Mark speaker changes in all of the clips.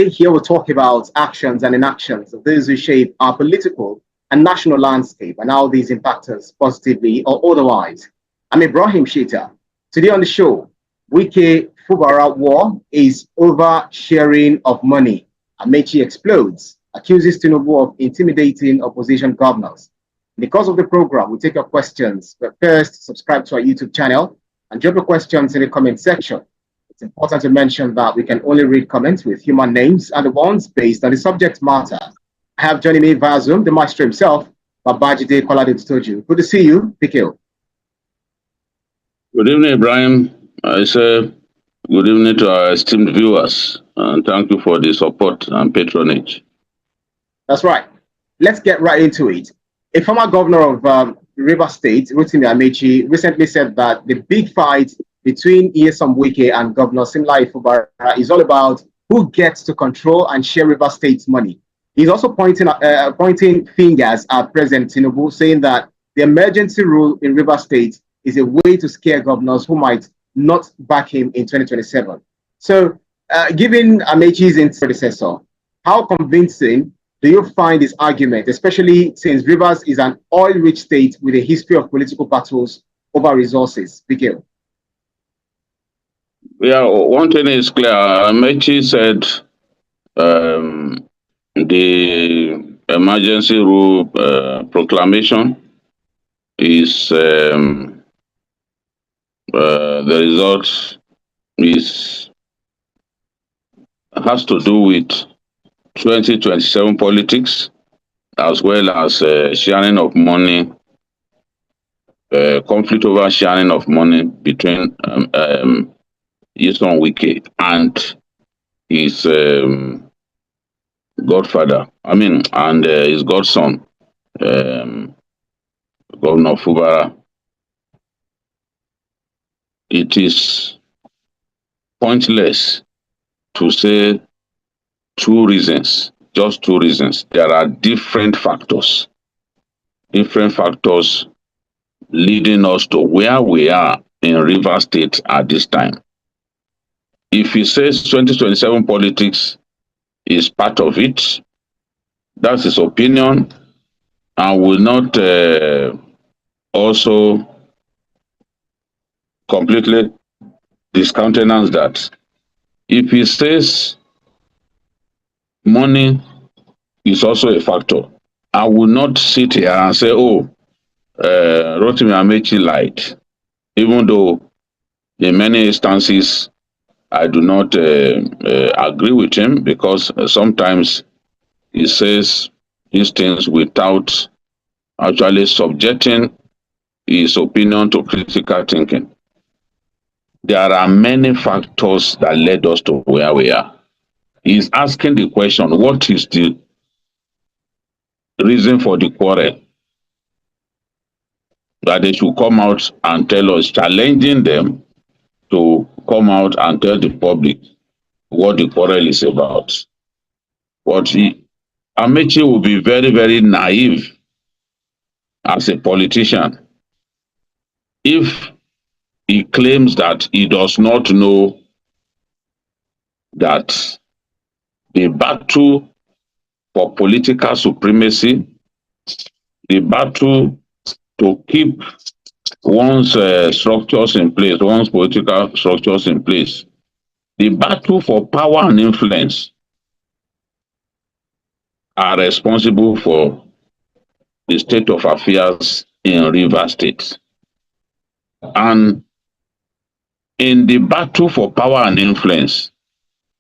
Speaker 1: Here we'll talk about actions and inactions of those who shape our political and national landscape and how these impact us positively or otherwise. I'm Ibrahim Shita. Today on the show, Wike Fubara war is over sharing of money. Amaechi explodes, accuses Tinubu of intimidating opposition governors. In the course of the program, we'll take your questions, but first, subscribe to our YouTube channel and drop your questions in the comment section. It's important to mention that we can only read comments with human names and the ones based on the subject matter. I have joining me via Zoom, the maestro himself, Babajide Kolade Toju. Good to see you, Pikil.
Speaker 2: Good evening, Ibrahim. I say good evening to our esteemed viewers, and thank you for the support and patronage.
Speaker 1: That's right. Let's get right into it. A former governor of Rivers State, Rotimi Amaechi, recently said that the big fight between Nyesom Wike and Governor Simlai Fubara is all about who gets to control and share Rivers State's money. He's also pointing fingers at President Tinubu, saying that the emergency rule in Rivers State is a way to scare governors who might not back him in 2027. So, given Amaechi's predecessor, how convincing do you find this argument, especially since Rivers is an oil-rich state with a history of political battles over resources? Begin.
Speaker 2: Yeah, one thing is clear. Amaechi said the emergency rule proclamation is the result has to do with 2027 politics as well as sharing of money, conflict over sharing of money between Nyesom Wike and his godfather, and his godson, Governor Fubara. It is pointless to say two reasons, just two reasons. There are different factors leading us to where we are in Rivers State at this time. If he says 2027 politics is part of it, that's his opinion, and will not also completely discountenance that. If he says money is also a factor, I will not sit here and say, oh, Rotimi Amaechi lied, even though in many instances I do not agree with him, because sometimes he says these things without actually subjecting his opinion to critical thinking. There are many factors that led us to where we are. He's asking the question, what is the reason for the quarrel? That they should come out and tell us, challenging them to come out and tell the public what the quarrel is about. But Amaechi will be very, very naive as a politician if he claims that he does not know that the battle for political supremacy, the battle to keep one's structures in place, one's political structures in place, the battle for power and influence are responsible for the state of affairs in Rivers State. And in the battle for power and influence,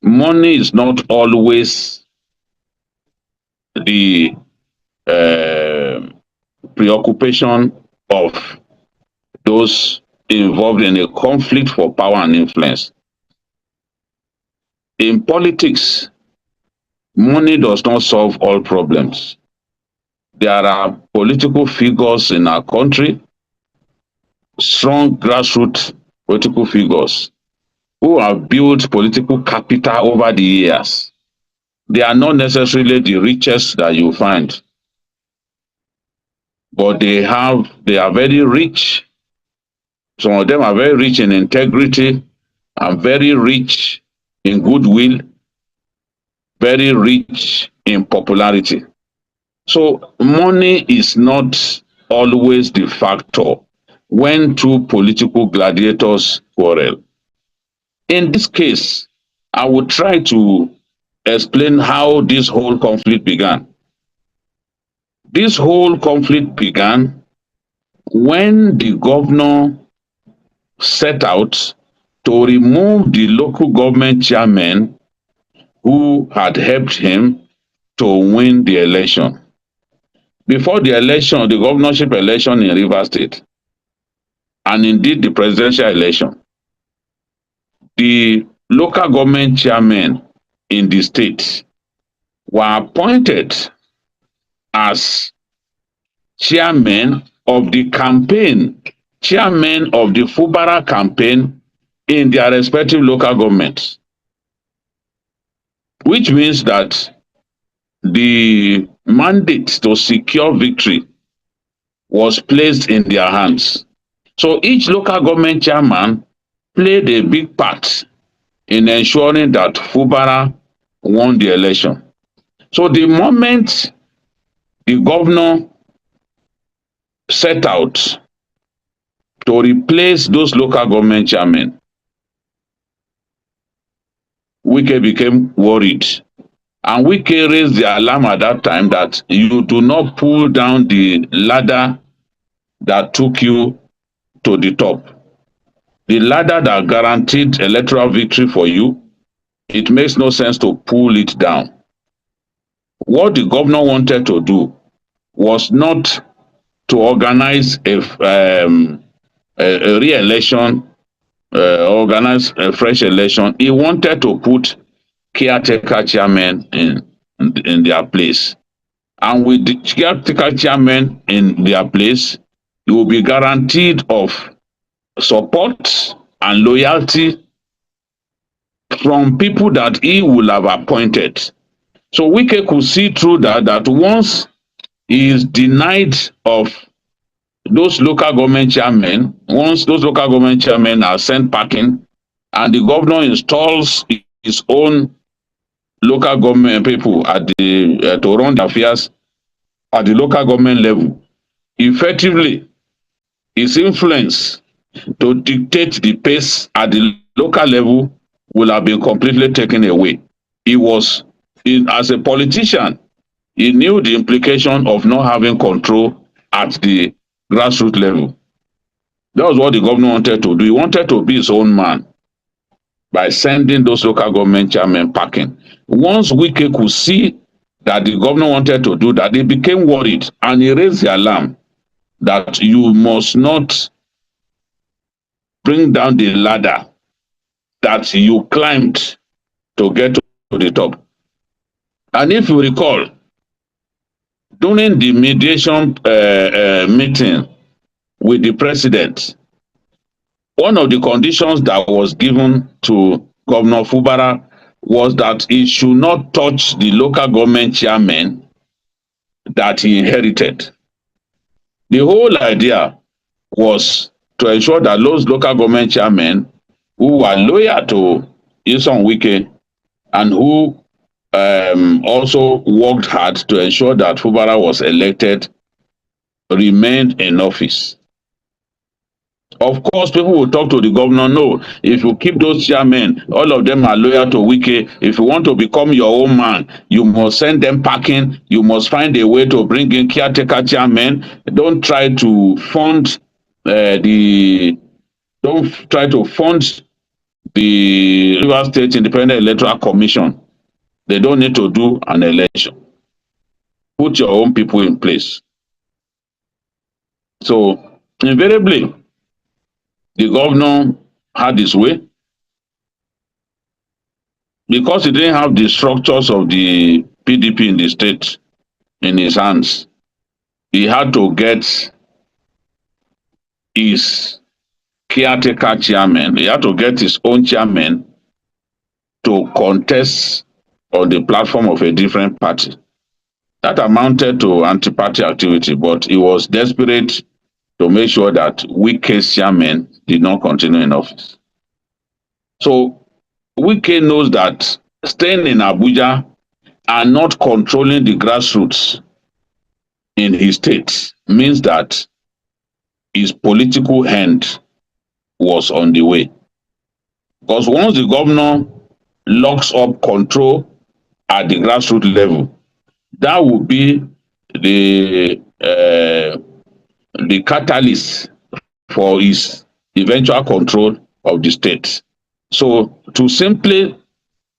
Speaker 2: money is not always the preoccupation of those involved in a conflict for power and influence. In politics, money does not solve all problems. There are political figures in our country, strong grassroots political figures, who have built political capital over the years. They are not necessarily the richest that you find, but they are very rich. Some of them are very rich in integrity and very rich in goodwill. very rich in popularity. So money is not always the factor when two political gladiators quarrel. In this case, I will try to explain how this whole conflict began. This whole conflict began when the governor set out to remove the local government chairman who had helped him to win the election. Before the election, the governorship election in Rivers State, and indeed the presidential election, the local government chairmen in the state were appointed as chairman of the campaign, chairman of the Fubara campaign in their respective local governments, which means that the mandate to secure victory was placed in their hands. So each local government chairman played a big part in ensuring that Fubara won the election. So the moment the governor set out to replace those local government chairmen, Wike became worried. And Wike raised the alarm at that time that you do not pull down the ladder that took you to the top. The ladder that guaranteed electoral victory for you, it makes no sense to pull it down. What the governor wanted to do was not to organize a re-election, organize a fresh election. He wanted to put caretaker chairmen in their place. And with the caretaker chairmen in their place, you will be guaranteed of support and loyalty from people that he will have appointed. So Wike could see through that once he is denied of those local government chairmen, once those local government chairmen are sent packing and the governor installs his own local government people at the to run the affairs at the local government level, effectively his influence to dictate the pace at the local level will have been completely taken away. He was, as a politician, he knew the implication of not having control at the grassroots level. That was what the governor wanted to do. He wanted to be his own man by sending those local government chairmen packing. Once Wike could see that the governor wanted to do that, he became worried and he raised the alarm that you must not bring down the ladder that you climbed to get to the top. And if you recall, during the mediation meeting with the president, one of the conditions that was given to Governor Fubara was that he should not touch the local government chairman that he inherited. The whole idea was to ensure that those local government chairmen who were loyal to Nyesom Wike and who also worked hard to ensure that Fubara was elected remained in office. Of course, people will talk to the governor, no, if you keep those chairmen, all of them are loyal to Wike. If you want to become your own man, you must send them packing. You must find a way to bring in caretaker chairmen. Don't try to fund the Rivers State Independent Electoral Commission. They don't need to do an election. Put your own people in place. So invariably, the governor had his way because he didn't have the structures of the PDP in the state in his hands. He had to get his caretaker chairman, he had to get his own chairman to contest on the platform of a different party. That amounted to anti-party activity, but he was desperate to make sure that Wike's chairman did not continue in office. So Wike knows that staying in Abuja and not controlling the grassroots in his state means that his political hand was on the way. Because once the governor locks up control at the grassroots level, that will be the the catalyst for his eventual control of the state. So to simply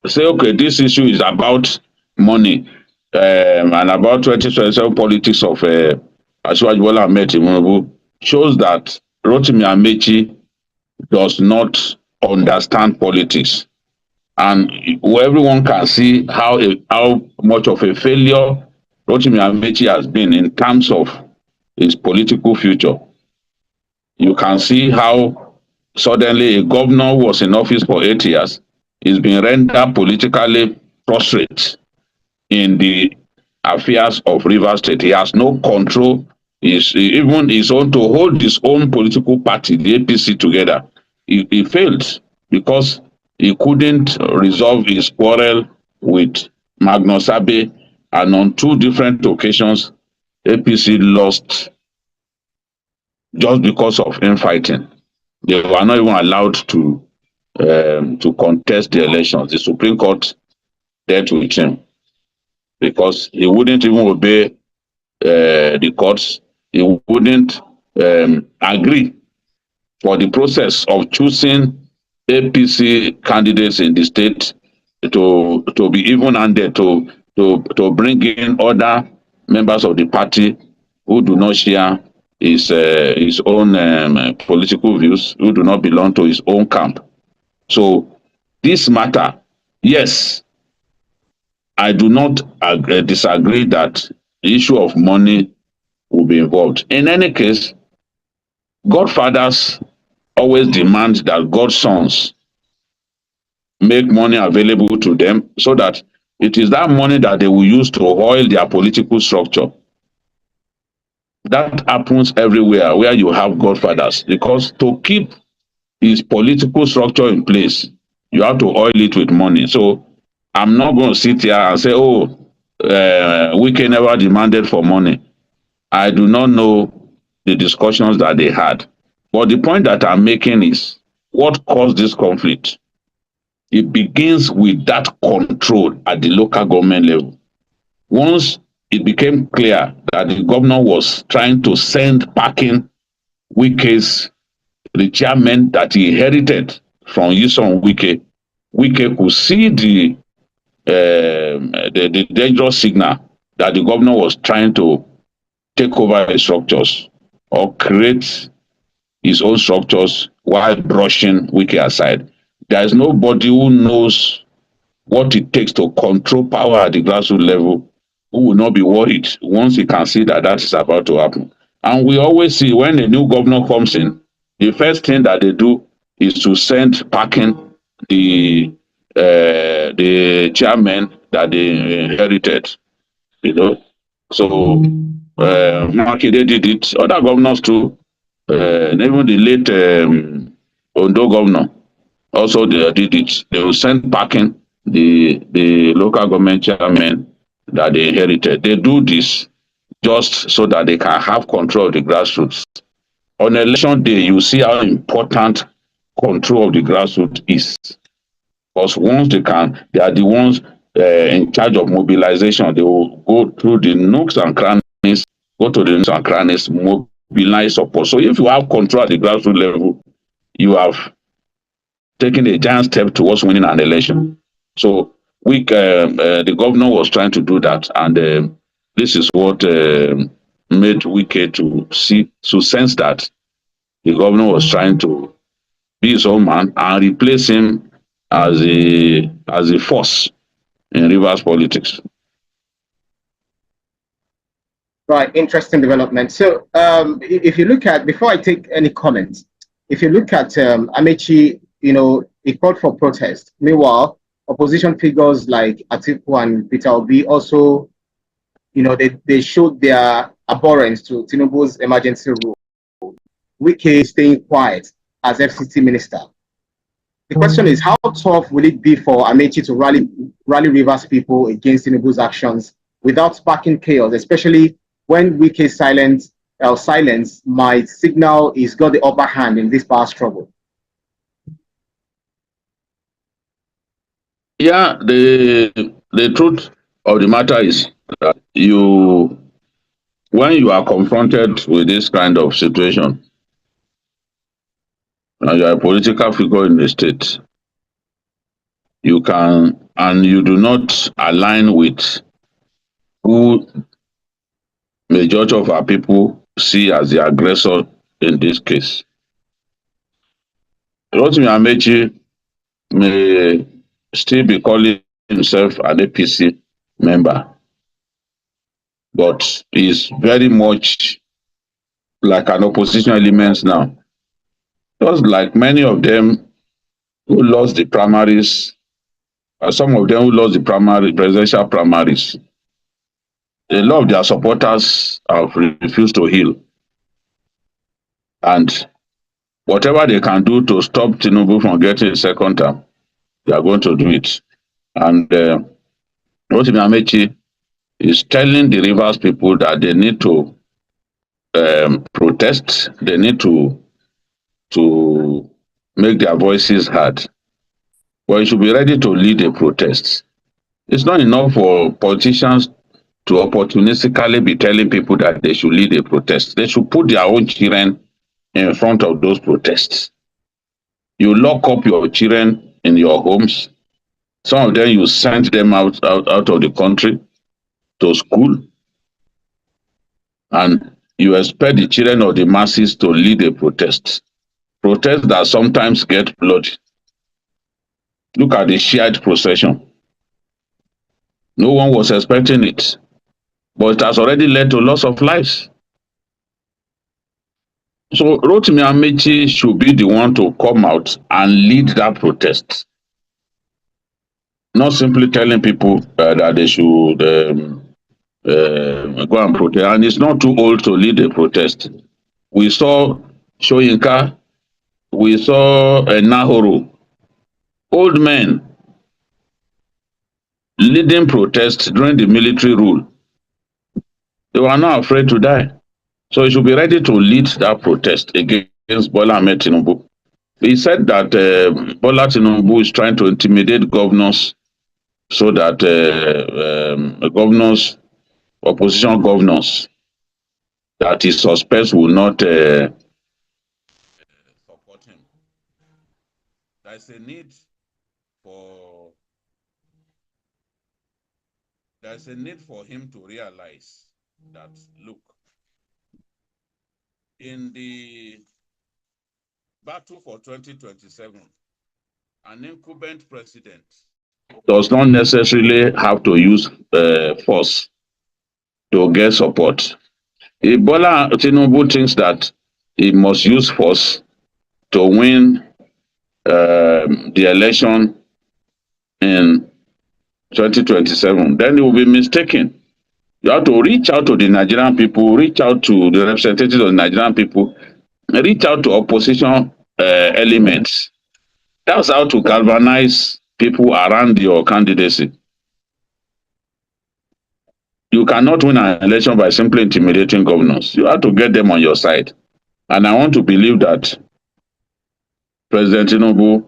Speaker 2: say, okay, this issue is about money and about 2027 politics of Asiwaju Bola Ahmed Tinubu shows that Rotimi Amaechi does not understand politics. And everyone can see how much of a failure Rotimi Amaechi has been in terms of his political future. You can see how suddenly a governor who was in office for 8 years is being rendered politically prostrate in the affairs of Rivers State. He has no control. Even his own to hold his own political party, the APC, together. He failed because he couldn't resolve his quarrel with Magnus Abe, and on two different occasions, APC lost just because of infighting. They were not even allowed to contest the elections. The Supreme Court dealt with him because he wouldn't even obey the courts. He wouldn't agree for the process of choosing APC candidates in the state to be even-handed, to bring in other members of the party who do not share his own political views, who do not belong to his own camp. So this matter, yes, I do not disagree that the issue of money will be involved. In any case, godfathers always demand that godsons make money available to them so that it is that money that they will use to oil their political structure. That happens everywhere where you have godfathers, because to keep his political structure in place, you have to oil it with money. So I'm not going to sit here and say, oh, Wike never demanded for money. I do not know the discussions that they had. But the point that I'm making is what caused this conflict. It begins with that control at the local government level. Once it became clear that the governor was trying to send packing Wike's the chairman that he inherited from Nyesom Wike, Wike could see the dangerous signal that the governor was trying to take over his structures or create his own structures while brushing Wike aside. There is nobody who knows what it takes to control power at the grassroots level who will not be worried once he can see that that is about to happen. And we always see when a new governor comes in, the first thing that they do is to send packing the chairman that they inherited, you know. So Makinde did it. Other governors too, even the late Ondo governor also they did it. They will send packing the local government chairman that they inherited. They do this just so that they can have control of the grassroots. On election day, you see how important control of the grassroots is. Because once they are the ones in charge of mobilization. They will go through the nooks and crannies, mobilize support. So if you have control at the grassroots level, you have taken a giant step towards winning an election. So the governor was trying to do that, and this is what made Wike to sense that the governor was trying to be his own man and replace him as a force in Rivers politics.
Speaker 1: Right, interesting development. So if you look at, before I take any comments, if you look at Amaechi, he called for protest. Meanwhile, opposition figures like Atiku and Peter Obi also, they showed their abhorrence to Tinubu's emergency rule. Wike staying quiet as FCT minister. The question is, how tough will it be for Amaechi to rally Rivers people against Tinubu's actions without sparking chaos, especially when Wike's silence might signal he's got the upper hand in this power struggle?
Speaker 2: Yeah, the truth of the matter is that when you are confronted with this kind of situation, and you are a political figure in the state, you can, and you do not align with who majority of our people see as the aggressor in this case. Rotimi Amaechi may still be calling himself an APC member, but he's very much like an opposition element now. Just like many of them who lost the primaries, some of them who lost the presidential primaries, a lot of their supporters have refused to heal. And whatever they can do to stop Tinubu from getting a second term, they are going to do it. And Rotimi Amaechi is telling the Rivers people that they need to protest, they need to make their voices heard. But you should be ready to lead a protest. It's not enough for politicians to opportunistically be telling people that they should lead a protest. They should put their own children in front of those protests. You lock up your children in your homes. Some of them you send them out of the country to school, and you expect the children of the masses to lead a protest. Protests that sometimes get bloody. Look at the JIDE procession. No one was expecting it, but it has already led to loss of lives. So Rotimi Amaechi should be the one to come out and lead that protest, not simply telling people that they should go and protest. And it's not too old to lead a protest. We saw Shoyinka, we saw Nahoro, old men leading protests during the military rule. They were not afraid to die. So he should be ready to lead that protest against Bola Ahmed Tinubu. He said that Bola Tinubu is trying to intimidate governors so that opposition governors that he suspects will not support him. There is a need for him to realize that, look, in the battle for 2027, an incumbent president does not necessarily have to use force to get support. If Bola Tinubu thinks that he must use force to win the election in 2027, then he will be mistaken. You have to reach out to the Nigerian people, reach out to the representatives of the Nigerian people, reach out to opposition elements. That's how to galvanize people around your candidacy. You cannot win an election by simply intimidating governors. You have to get them on your side. And I want to believe that President Tinubu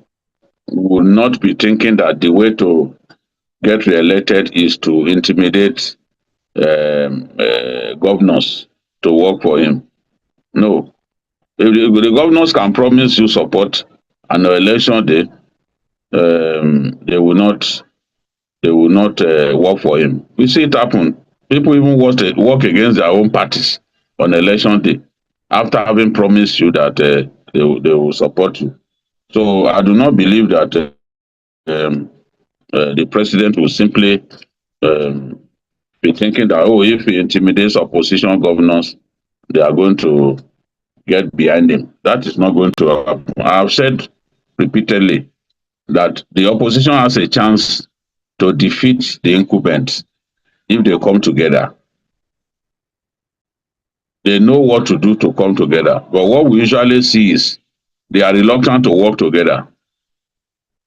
Speaker 2: will not be thinking that the way to get re-elected is to intimidate governors to work for him. No. If the governors can promise you support on the election day, they will not work for him. We see it happen. People even work against their own parties on election day after having promised you that they will support you. So I do not believe that the president will simply be thinking that, oh, if he intimidates opposition governors, they are going to get behind him. That is not going to happen. I have said repeatedly that the opposition has a chance to defeat the incumbents if they come together. They know what to do to come together. But what we usually see is they are reluctant to work together.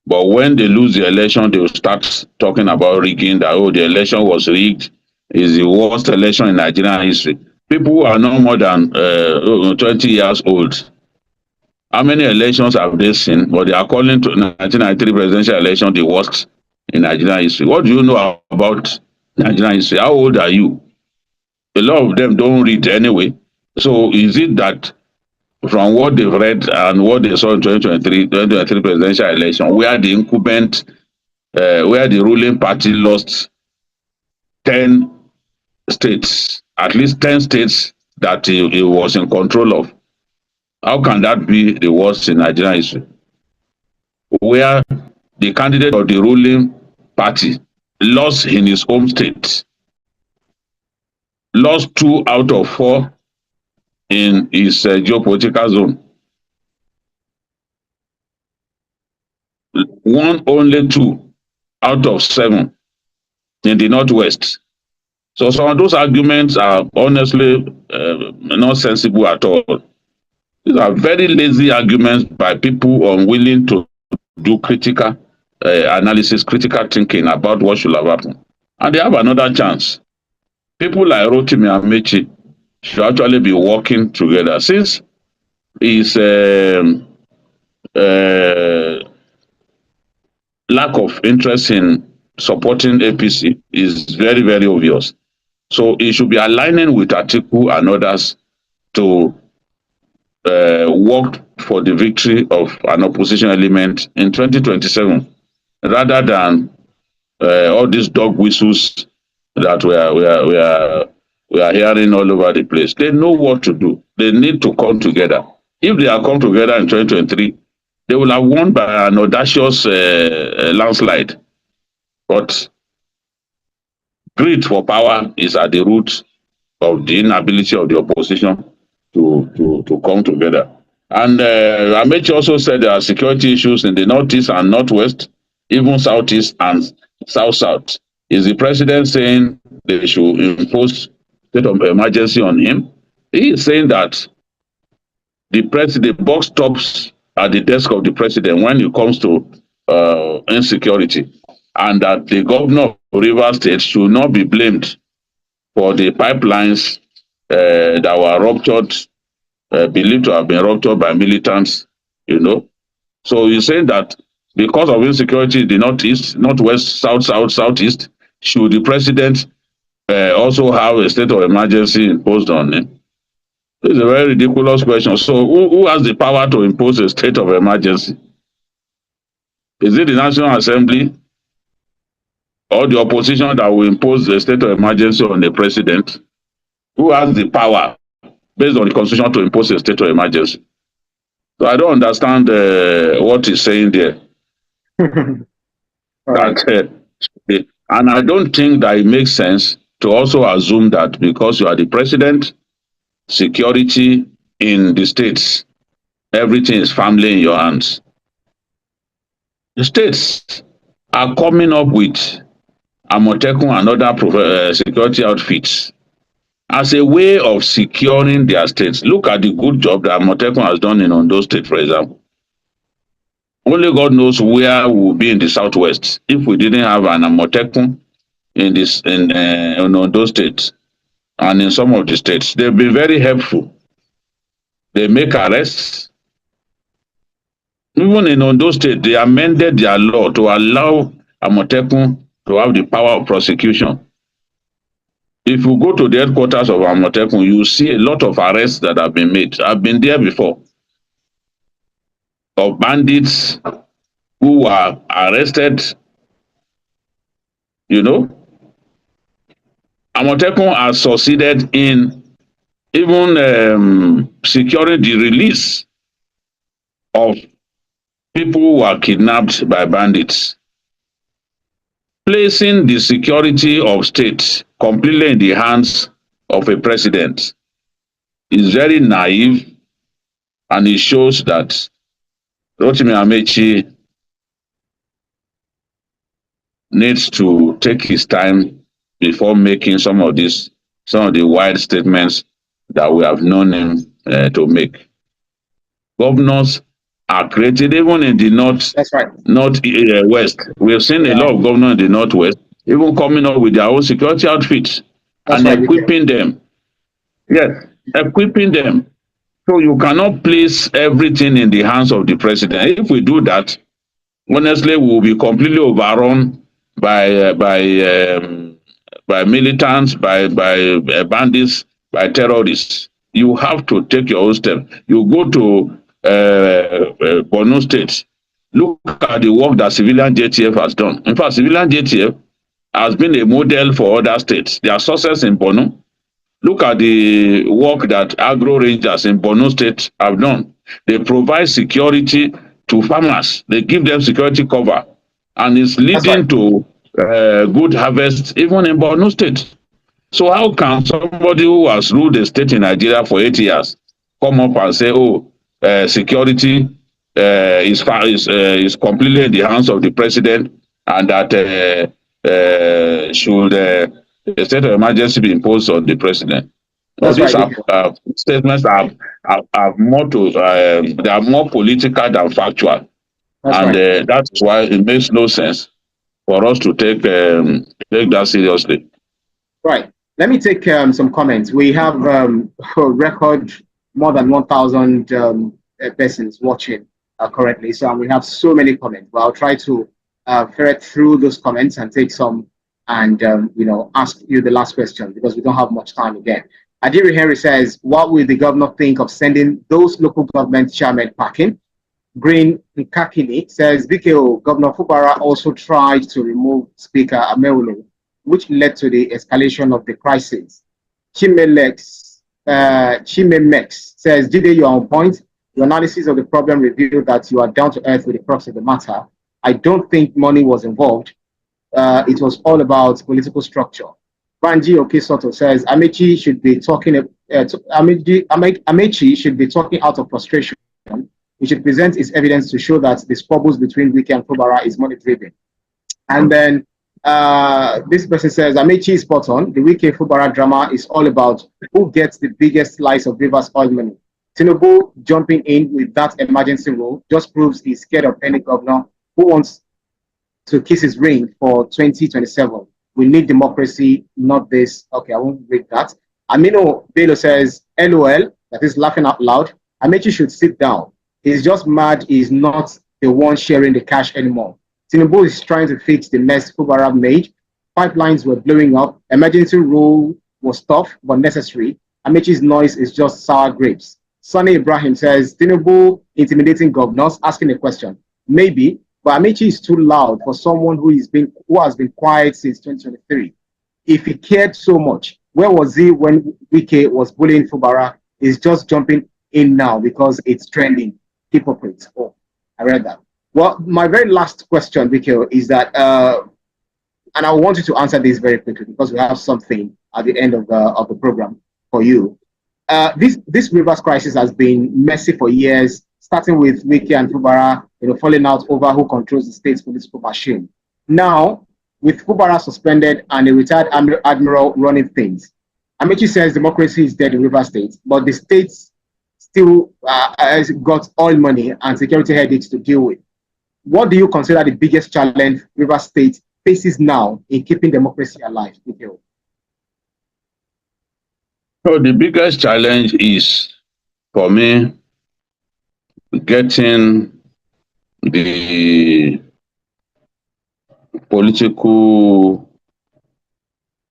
Speaker 2: But when they lose the election, they will start talking about rigging, that, oh, the election was rigged, is the worst election in Nigerian history. People who are no more than 20 years old, how many elections have they seen? But they are calling to 1993 presidential election the worst in Nigerian history. What do you know about Nigerian history? How old are you? A lot of them don't read anyway. So is it that from what they've read and what they saw in 2023 presidential election, where the incumbent, where the ruling party lost 10 states, at least 10 states that he was in control of? How can that be the worst in Nigerian history? Where the candidate of the ruling party lost in his home state, lost 2 out of 4 in his geopolitical zone, won only 2 out of 7 in the Northwest. So some of those arguments are honestly not sensible at all. These are very lazy arguments by people unwilling to do critical analysis, critical thinking about what should have happened. And they have another chance. People like Rotimi Amaechi should actually be working together, since his lack of interest in supporting APC is very, very obvious. So he should be aligning with Atiku and others to work for the victory of an opposition element in 2027, rather than all these dog whistles that we are hearing all over the place. They know what to do. They need to come together. If they have come together in 2023, they will have won by an audacious landslide. But greed for power is at the root of the inability of the opposition to come together. And Amaechi also said there are security issues in the northeast and northwest, even southeast and south-south. Is the president saying they should impose state of emergency on him? He is saying that the buck stops at the desk of the president when it comes to insecurity, and that the governor of Rivers State should not be blamed for the pipelines that were ruptured, believed to have been ruptured by militants, you know. So he's saying that because of insecurity in the northeast, northwest, southeast, should the president also have a state of emergency imposed on him? It's a very ridiculous question. So who has the power to impose a state of emergency? Is it the National Assembly or the opposition that will impose the state of emergency on the president? Who has the power based on the constitution to impose a state of emergency? So I don't understand what he's saying there. That, and I don't think that it makes sense to also assume that because you are the president, security in the states, everything is firmly in your hands. The states are coming up with Amotekun and other security outfits as a way of securing their states. Look at the good job that Amotekun has done in Ondo State, for example. Only God knows where we will be in the southwest if we didn't have an Amotekun in Ondo State and in some of the states. They've been very helpful. They make arrests. Even in Ondo State, they amended their law to allow Amotekun to have the power of prosecution. If you go to the headquarters of Amotekun, you see a lot of arrests that have been made. I've been there before. Of bandits who were arrested, you know. Amotekun has succeeded in even securing the release of people who were kidnapped by bandits. Placing the security of states completely in the hands of a president is very naive, and it shows that Rotimi Amaechi needs to take his time before making some of the wide statements that we have known him to make. Governors are created, even in the
Speaker 1: That's right.
Speaker 2: west. We have seen a
Speaker 1: Yeah,
Speaker 2: lot of governors in the northwest even coming up with their own security outfits
Speaker 1: that's
Speaker 2: and
Speaker 1: right. Because,
Speaker 2: equipping them. Yes, equipping them. So you cannot place everything in the hands of the president. If we do that, honestly, we will be completely overrun by militants, by bandits, by terrorists. You have to take your own step. You go to Borno State, look at the work that civilian JTF has done. In fact, civilian JTF has been a model for other states. Their success in Borno. Look at the work that agro rangers in Borno State have done. They provide security to farmers. They give them security cover, and it's
Speaker 1: that's right.
Speaker 2: leading to good harvest even in Borno State. So how can somebody who has ruled the state in Nigeria for 8 years come up and say, "Oh, security is completely in the hands of the president, and that should a state of emergency be imposed on the president?" No,
Speaker 1: That's
Speaker 2: these
Speaker 1: right.
Speaker 2: are
Speaker 1: Because,
Speaker 2: statements are more to they are more political than factual,
Speaker 1: that's
Speaker 2: and
Speaker 1: right.
Speaker 2: that's why it makes no sense for us to take that seriously.
Speaker 1: Right. Let me take some comments. We have a record more than 1,000 persons watching currently. So we have so many comments. But I'll try to ferret through those comments and take some and ask you the last question because we don't have much time again. Adiri Henry says, "What will the governor think of sending those local government chairmen packing?" Green Nkakini says, "BKO Governor Fubara also tried to remove Speaker Ameulu, which led to the escalation of the crisis." Chimemex says, "Jide, you are on point. Your analysis of the problem revealed that you are down to earth with the crux of the matter. I don't think money was involved. It was all about political structure." Banji Okesoto says, Amaechi should be talking. Amaechi should be talking out of frustration. He should present his evidence to show that the squabbles between Wike and Fubara is money driven." And then this person says, "Amaechi is spot on. The Wike Fubara drama is all about who gets the biggest slice of Rivers oil money. Tinubu jumping in with that emergency rule just proves he's scared of any governor who wants to kiss his ring for 2027. We need democracy, not this." Okay, I won't read that. Amino Bello says, "LOL," that is laughing out loud. Amaechi should sit down. He's just mad he's not the one sharing the cash anymore. Tinubu is trying to fix the mess Fubara made. Pipelines were blowing up. Emergency rule was tough but necessary. Amaechi's noise is just sour grapes. Sonny Ibrahim says, "Tinubu intimidating governors, asking a question. Maybe, but Amaechi is too loud for someone who has been quiet since 2023. If he cared so much, where was he when Wike was bullying Fubara? He's just jumping in now because it's trending. Hypocrites." Oh, I read that. Well, my very last question, Wike, is that, and I want you to answer this very quickly because we have something at the end of the program for you. This rivers crisis has been messy for years, starting with Wike and Fubara, falling out over who controls the state's political machine. Now, with Fubara suspended and a retired admiral running things, Amaechi says democracy is dead in Rivers State, but the state still has got oil money and security headaches to deal with. What do you consider the biggest challenge Rivers State faces now in keeping democracy alive?
Speaker 2: So the biggest challenge is, for me, getting the political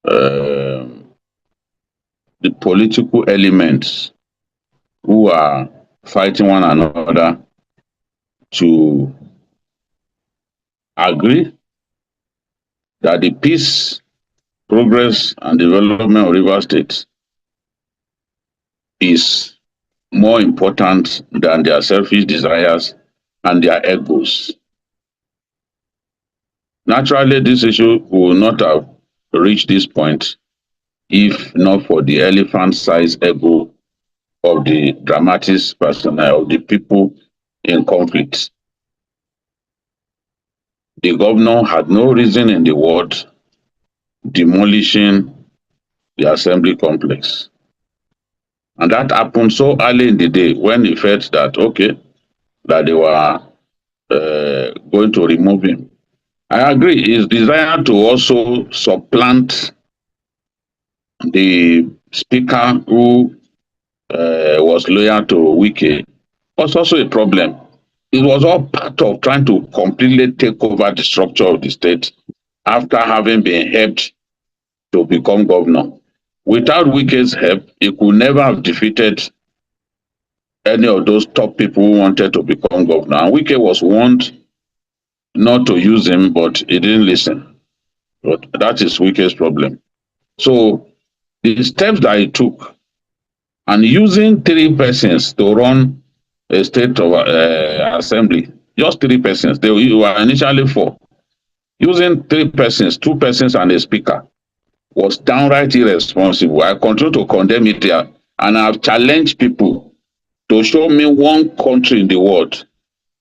Speaker 2: uh, the political elements who are fighting one another to agree that the peace, progress, and development of Rivers State is more important than their selfish desires and their egos. Naturally, this issue will not have reached this point if not for the elephant-sized ego of the dramatist personnel, of the people in conflict. The governor had no reason in the world demolishing the assembly complex. And that happened so early in the day when he felt that, okay, that they were going to remove him. I agree. His desire to also supplant the speaker who was loyal to Wike was also a problem. It was all part of trying to completely take over the structure of the state after having been helped to become governor. Without Wike's help, he could never have defeated any of those top people who wanted to become governor. And Wike was warned not to use him, but he didn't listen. But that is Wike's problem. So the steps that he took and using three persons to run a state of assembly, just three persons, they were initially four. Using three persons, two persons and a speaker was downright irresponsible. I continue to condemn it here, and I've challenged people to show me one country in the world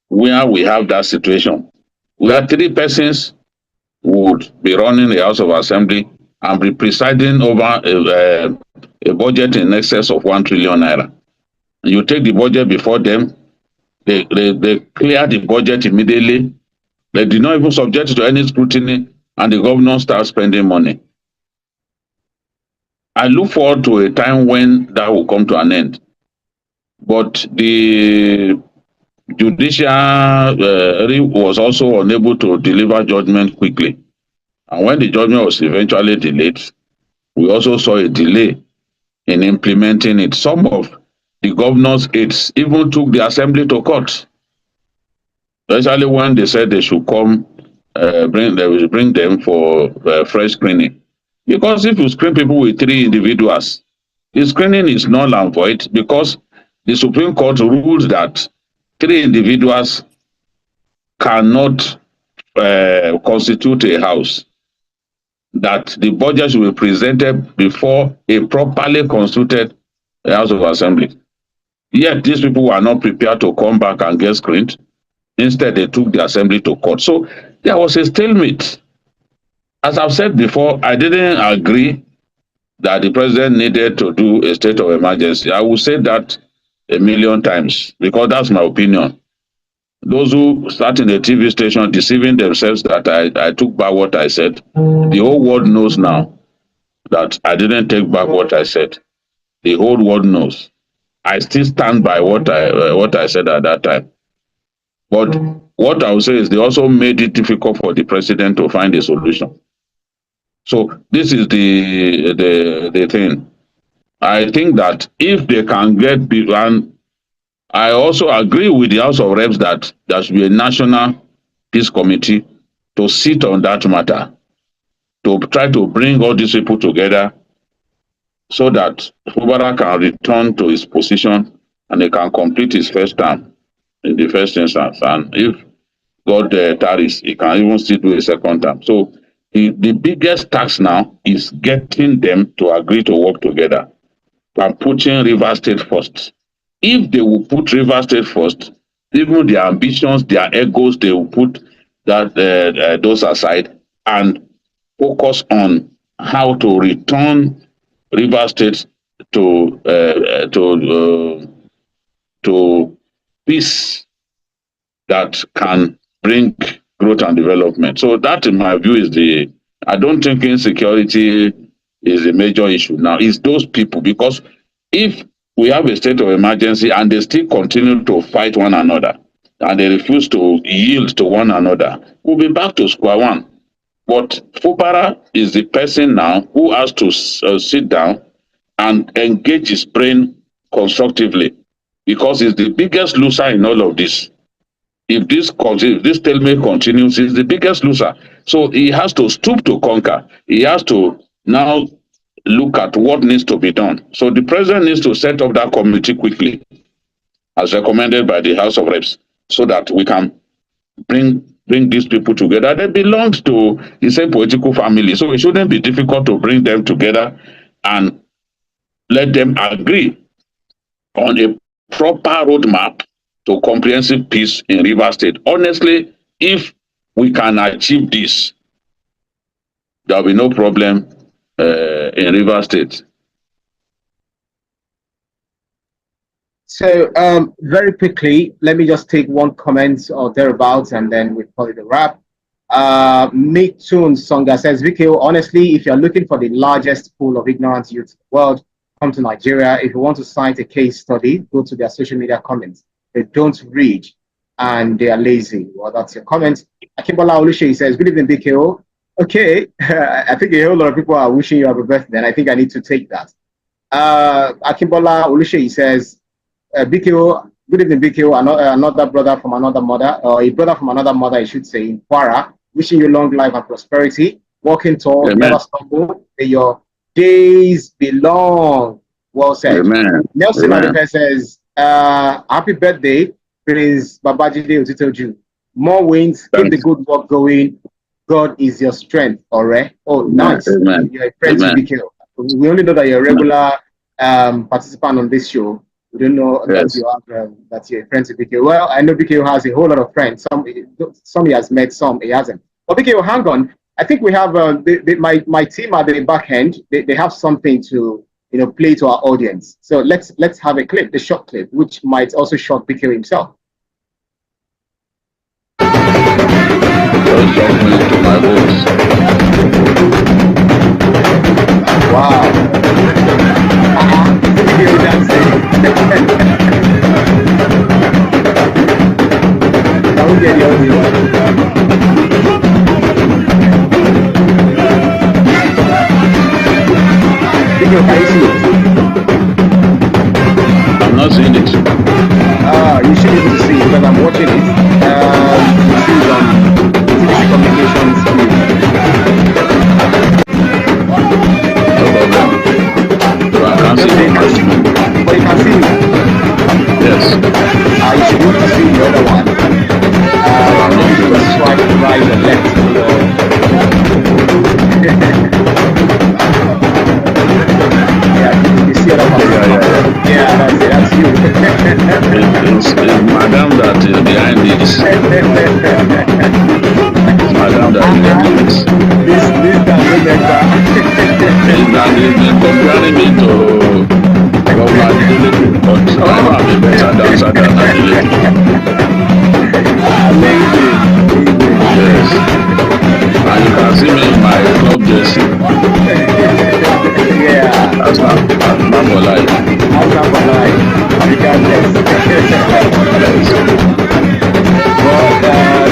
Speaker 2: where we have that situation, where three persons would be running the House of Assembly and be presiding over a budget in excess of 1 trillion naira. You take the budget before them, they clear the budget immediately. They did not even subject it to any scrutiny, and the governor starts spending money. I look forward to a time when that will come to an end. But the judiciary was also unable to deliver judgment quickly. And when the judgment was eventually delayed, we also saw a delay in implementing it. Some of the governor's aides even took the assembly to court, especially when they said they should come, they will bring them for fresh screening. Because if you screen people with three individuals, the screening is null and void because the Supreme Court ruled that three individuals cannot constitute a house, that the budget should be presented before a properly constituted House of Assembly. Yet these people were not prepared to come back and get screened. Instead, they took the assembly to court. So there was a stalemate. As I've said before, I didn't agree that the president needed to do a state of emergency. I will say that a million times because that's my opinion. Those who start in the TV station deceiving themselves that I took back what I said, the whole world knows now that I didn't take back what I said. The whole world knows. I still stand by what I said at that time. But what I will say is they also made it difficult for the president to find a solution. So this is the thing. I think that if they can get and I also agree with the House of Reps that there should be a national peace committee to sit on that matter, to try to bring all these people together so that Fubara can return to his position and he can complete his first term in the first instance. And if God tarries, he can even still do a second term. So the biggest task now is getting them to agree to work together and putting River State first. If they will put River State first, even their ambitions, their egos, they will put that those aside and focus on how to return River State to peace that can bring growth and development. So that, in my view, is the. I don't think insecurity is a major issue now. It's those people, because if we have a state of emergency and they still continue to fight one another and they refuse to yield to one another, we'll be back to square one. But Fubara is the person now who has to sit down and engage his brain constructively, because he's the biggest loser in all of this. If this stalemate continues, he's the biggest loser. So he has to stoop to conquer. He has to now look at what needs to be done. So the president needs to set up that committee quickly, as recommended by the House of Reps, so that we can bring these people together. They belong to the same political family, so it shouldn't be difficult to bring them together and let them agree on a proper roadmap to comprehensive peace in River State. Honestly, if we can achieve this, there will be no problem in River State.
Speaker 1: So, very quickly, let me just take one comment or thereabouts, and then we call it a wrap. Mitun Songa says, VKO, honestly, if you're looking for the largest pool of ignorant youth in the world, come to Nigeria. If you want to cite a case study, go to their social media comments. They don't read and they are lazy. Well, that's your comment. Akimbola Olushi says, good evening, BKO. Okay, I think a whole lot of people are wishing you happy birthday, and I think I need to take that. Akimbola Olushi says, BKO, good evening, BKO, another brother from another mother, or a brother from another mother, I should say, in Kwara, wishing you long life and prosperity, walking tall,
Speaker 2: Amen.
Speaker 1: never stumble, may your days be long. Well said.
Speaker 2: Amen.
Speaker 1: Nelson
Speaker 2: Amen.
Speaker 1: Adefe says, happy birthday, Prince Babajide Otitoju. More wins, keep the good work going. God is your strength, alright? Oh, nice.
Speaker 2: Amen.
Speaker 1: You're a friend to BKO. We only know that you're a regular participant on this show. We don't know that you are that you're a friend to BKO. Well, I know BKO has a whole lot of friends. Some he has met, some he hasn't. But BKO, hang on. I think we have my team at the back end. They have something to play to our audience. So let's have a clip, the short clip, which might also shock BKO himself.
Speaker 2: Don't shock me to my voice.
Speaker 1: Wow. BKO dancing. Can we get the audio? Can you see it?
Speaker 2: I'm not seeing it.
Speaker 1: You should be able to see it because I'm watching it. You see it on TVC Communications.
Speaker 2: No problem. So I can't see it.
Speaker 1: But you can see it.
Speaker 2: Yes.
Speaker 1: You should be able to see the other one. You just swipe right or left. You see it on Yeah, that's it. That's you.
Speaker 2: It's Madam that is behind this. It's Madam that is behind this.
Speaker 1: This doesn't matter.
Speaker 2: He's been comparing me to Governor Adeleke, but I am a better dancer than Adeleke.
Speaker 1: Amazing.
Speaker 2: Yes. And you can see me in my club jersey.
Speaker 1: Yeah.
Speaker 2: That's not for life.
Speaker 1: That's not for life. Regardless. But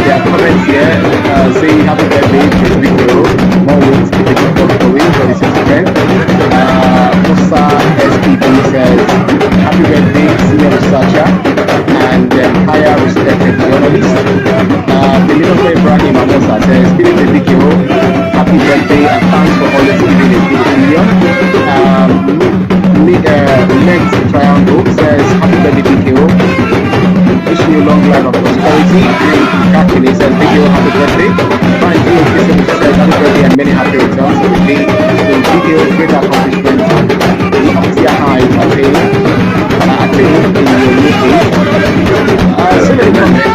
Speaker 1: there are comments here saying happy birthday to BKO. More wins, keep it going for this event. Musa SPP says happy birthday, senior researcher and higher respected journalist. The little Ibrahim Amosa says, good evening, BKO. Happy birthday and thanks for always giving a good opinion. Next Triangle says, happy birthday, BKO. Wishing you long life and prosperity. Kakile says, BKO, happy birthday. Fine Geo Christian says, happy birthday and many happy returns of the day. So BKO, great accomplishment and loftier heights attain in your new age. So many comments.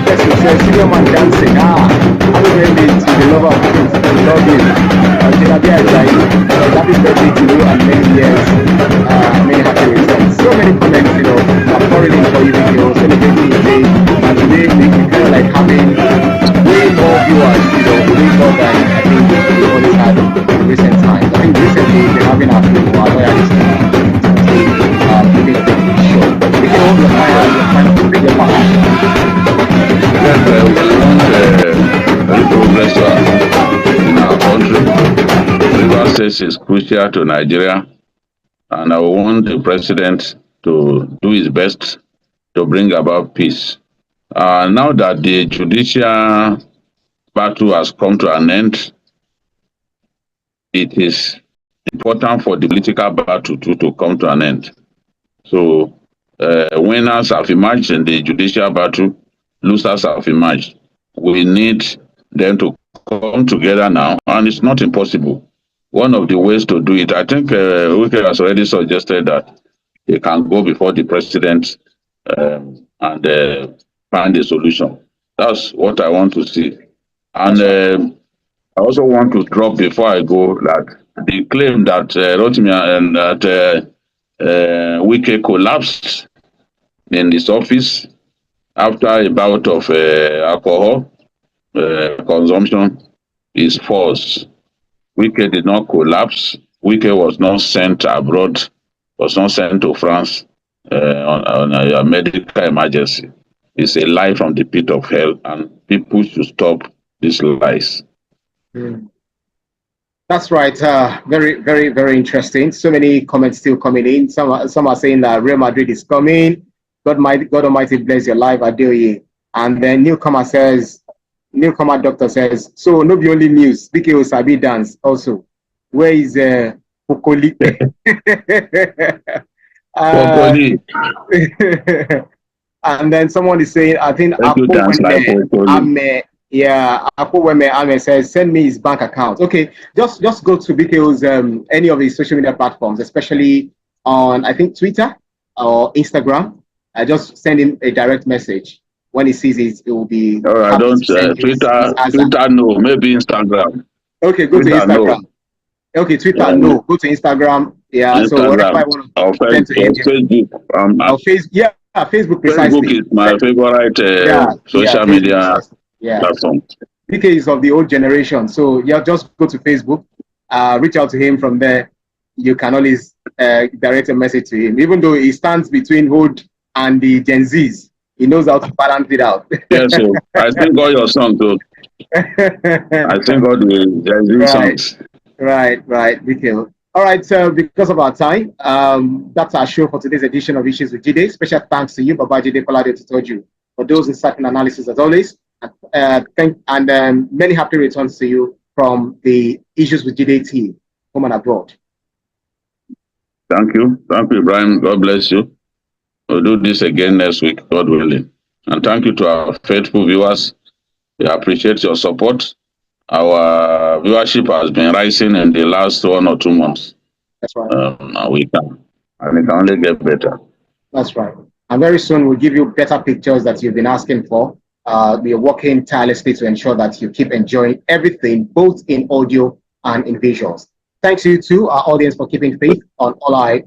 Speaker 1: Yes, it says, senior man dancing. Happy birthday to the lover of truth. We love you. Happy birthday to you and many years. Many happy returns. So many comments, are pouring in for you, celebrating your day. And today we kind of like having way more viewers, way more than I think we always had in recent times. I think recently we've been having our people, our loyalists, show. We can hold your fire, bring your power.
Speaker 2: Yes, we want progress in our country. Rivers State is crucial to Nigeria, and I want the president to do his best to bring about peace. Now that the judicial battle has come to an end, it is important for the political battle to come to an end. So winners have emerged in the judicial battle, losers have emerged. We need them to come together now, and it's not impossible. One of the ways to do it, I think Wike has already suggested that they can go before the president and find a solution. That's what I want to see. And I also want to drop before I go that the claim that Rotimi and that Wike collapsed in his office after a bout of alcohol consumption is false. Wike did not collapse. Wike was not sent abroad, was not sent to France on a medical emergency. It's a lie from the pit of hell, and people should stop these lies.
Speaker 1: Mm. That's right. Very, very, very interesting. So many comments still coming in. Some are saying that Real Madrid is coming. God Almighty bless your life, Adeoye. And then newcomer doctor says, so no be only news. BK Sabi dance also. Where is Pokoli? And then someone is saying, I think Ame says, send me his bank account. Okay, just go to BKO's any of his social media platforms, especially on I think Twitter or Instagram. Just send him a direct message. When he sees it, it will be.
Speaker 2: I don't Twitter. Twitter, no. Maybe Instagram.
Speaker 1: Okay, go
Speaker 2: Twitter,
Speaker 1: to Instagram. No. Okay, Twitter, no. Go to Instagram. Yeah. Instagram, so whatever I want to send to him.
Speaker 2: Facebook.
Speaker 1: Facebook precisely.
Speaker 2: Facebook is my favorite social media platform.
Speaker 1: PK is of the old generation, so just go to Facebook, reach out to him from there. You can always direct a message to him, even though he stands between old and the Gen Zs. He knows how to balance it out.
Speaker 2: Yes, so I think all your songs, too. I think all the Gen Z songs.
Speaker 1: Right, PK. All right, so because of our time, that's our show for today's edition of Issues with JIDE. Special thanks to you, Baba JIDE Kolade Tutoju, for those insightful analysis as always. And many happy returns to you from the Issues with JIDE team, home and abroad.
Speaker 2: Thank you, Ibrahim. God bless you. We'll do this again next week, God willing. And thank you to our faithful viewers. We appreciate your support. Our viewership has been rising in the last 1 or 2 months.
Speaker 1: That's right.
Speaker 2: And it can only get better.
Speaker 1: That's right. And very soon we'll give you better pictures that you've been asking for. We are working tirelessly to ensure that you keep enjoying everything, both in audio and in visuals. Thanks to you too, our audience, for keeping faith on our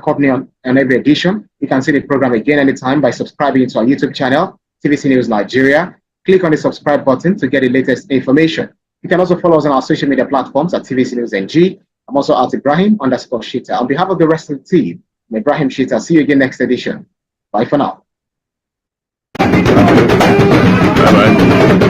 Speaker 1: company on every edition. You can see the program again anytime by subscribing to our YouTube channel, TVC News Nigeria. Click on the subscribe button to get the latest information. You can also follow us on our social media platforms at TVC News NG. I'm also at Ibrahim_Shita. On behalf of the rest of the team, I'm Ibrahim Shita. See you again next edition. Bye for now.
Speaker 2: Bye-bye.